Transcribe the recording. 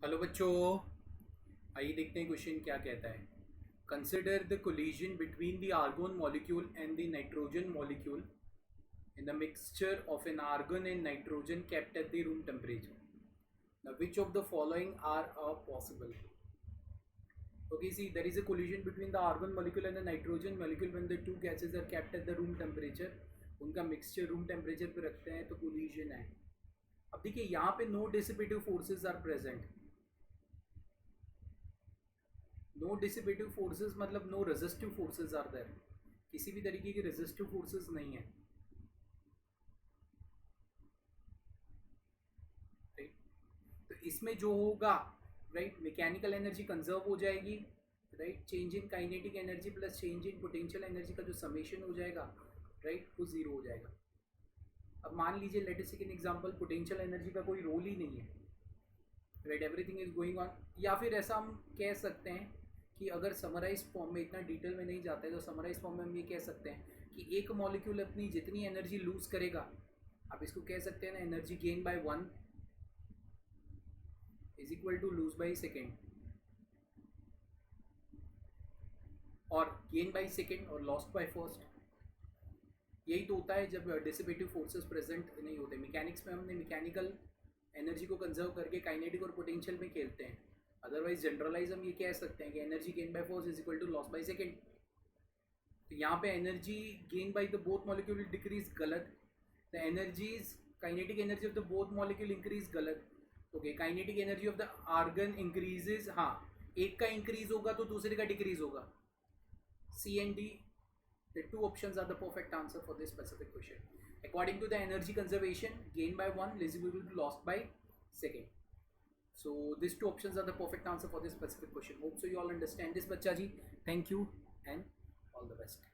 Hello बच्चों, आइए देखते हैं क्वेश्चन क्या कहता है। Consider the collision between the argon molecule and the nitrogen molecule in the mixture of an argon and nitrogen kept at the room temperature. Now, which of the following are possible? Okay, see, there is a collision between the argon molecule and the nitrogen molecule when the two gases are kept at the room temperature. उनका mixture room temperature पे रखते हैं तो collision है। अब देखिए यहाँ पे no dissipative forces are present. No dissipative forces मतलब no resistive forces are there. किसी भी तरीके की रेजिस्टिव फोर्सेस नहीं है। तो इसमें जो होगा राइट, मैकेनिकल एनर्जी कंजर्व हो जाएगी right. Change in kinetic energy plus change in potential energy का जो समेशन हो जाएगा राइट, वो जीरो हो जाएगा। अब मान लीजिए let us take an example, potential energy का कोई रोल ही नहीं है right, everything is going on. या फिर ऐसा हम कह सकते हैं कि अगर समराइज फॉर्म में, इतना डिटेल में नहीं जाता है, तो समराइज फॉर्म में हम ये कह सकते हैं कि एक मॉलिक्यूल अपनी जितनी एनर्जी लूज करेगा, आप इसको कह सकते हैं ना, energy gain by 1 is equal to lose by second, और गेन बाई सेकेंड और लॉस्ट बाई फर्स्ट। यही तो होता है जब डिसिपेटिव फोर्सेस प्रेजेंट नहीं होते। मैकेनिक्स में हमने मैकेनिकल एनर्जी को कंजर्व करके काइनेटिक और पोटेंशियल में खेलते हैं। अदरवाइज जनरलाइज हम ये कह सकते हैं कि energy gain by force is equal to loss by second. तो यहाँ पे energy gain by the both molecule decrease, गलत। The energies kinetic energy of the both molecule increase, गलत। Okay, kinetic energy of the argon increases, हाँ, एक का increase होगा तो दूसरे का डिक्रीज होगा। C and D, the two options are the perfect answer for this specific question. According to the energy conservation, gain by 1 is equal to lost by second. So these two options are the perfect answer for this specific question. Hope so you all understand this, bacha ji. Thank you and all the best.